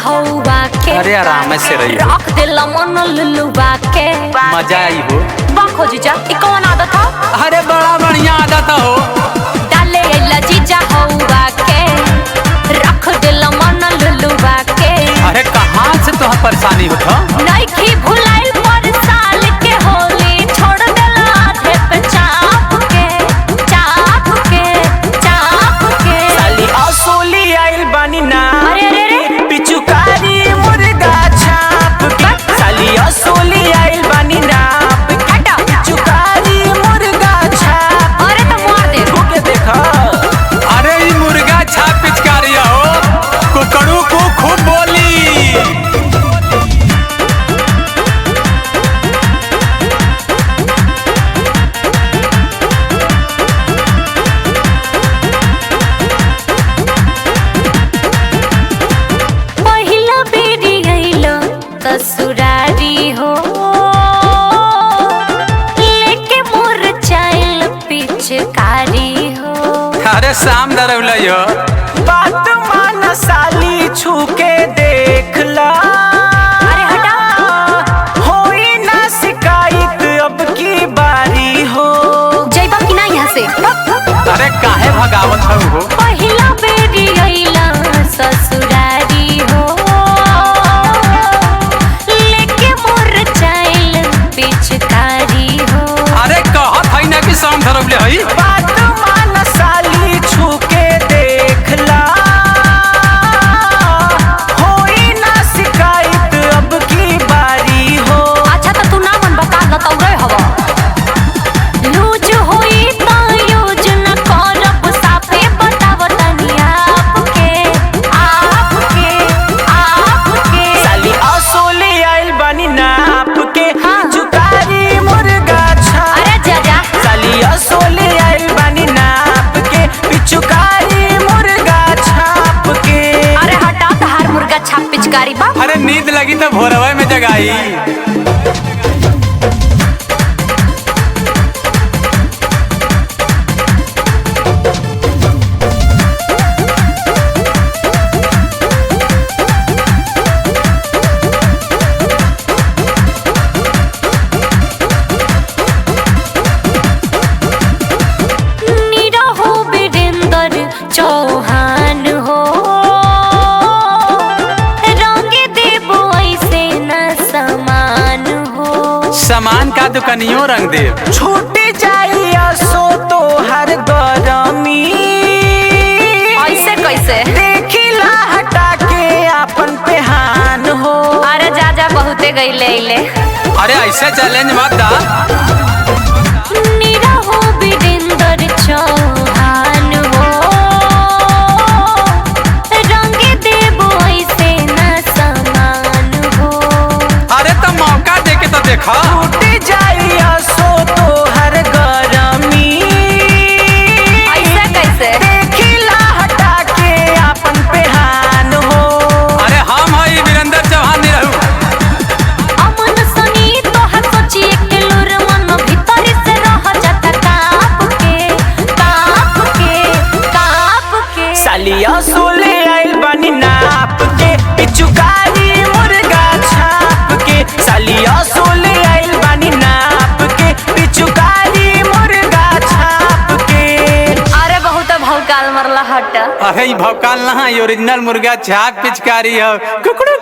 हौवा के अरे आराम से रही रख दिला मन लुलुबा के मजा आई हो। बाखो जीजा ई कौन आदत हो? अरे बड़ा बढ़िया आदत हो। डाले अइला जीजा हौवा के रख दिला मन लुलुबा के। अरे कहाँ से तो परेशानी होता? नइखी भुलाइल पर साल के होली छोड़ देला आधे पे चाप के चाप के चाप के। साली असोली आइल बानी ना अरे अरे अरे पिचुकारी मुर्गा छाप के। साली असोली आइल बानी ना हटा पिचुकारी मुर्गा छाप। अरे तो मार दे के देखा अरे ये मुर्गा छाप पिचकारी हो, कुकड़ू को खूब बोली। पहिला बेरी गइलो ससुरारी हो लेके मोर चाइल पिचकारी हो। अरे शाम दरौल हो। बात मान साली छू के देख ला। अरे हटा होई ना शिकायत अब की बारी हो। जइबा कि ना यहाँ से? अरे काहे भगावत हो? पहिला बेरी गइला ससुरारी हो लेके मोर चाइल पिचकारी हो। अरे कहत है ना कि शाम दरौल है। बात मान साली छू के देख ला। होई ना शिकायत अब की बारी हो। अच्छा तो तू ना मन बता दतौरे हवा लूज होई त यूज न करब साफे बताव तनी आपके आपके आपके। साली असोली आइल बानी नाप के हाँ। चुकारी मुर्गा छाप। अरे जा जा साली असोली आइल बानी नाप के पिचुकारी मुर्गा छाप के। अरे हटा तहार मुर्गा छाप पिचकारी बा। अरे नींद लगी तो भोरवा में जगाई। निरहो वीरेंद्र चौहान हो रंग देबो ऐसे न समान हो। सामान का दुकानियों रंग दे। छूट जाई असो तो हर गरमी। ऐसे कैसे? देखिला हटा के अपन पेहान हो। अरे जा जा बहुते गईले अइले। अरे ऐसे चैलेंज मत दा। निरहो वीरेंद्र चौहान हो रंग देबो ऐसे न समान हो। अरे तो मौका दे के तो देखा। छूट जाई असो तो हर गरमी। ऐसे कैसे? देखिला हटा के अपन पेहान हो। अरे हम है वीरेंद्र चौहान नहीं रहू। अमन सनी तो हर सोची के लुर मन भीतर से रह जाता काप के काप के काप के। साली असोले आइल बानी नाप के पिचुकारी मुर्गा छाप के। साली असोले आइल बानी नाप के पिचुकारी मुर्गा छाप के। अरे बहुत भौकाल मरला हट। अरे भौकाल ना ओरिजिनल मुर्गा छाप पिचकारी हो। कुकड़ू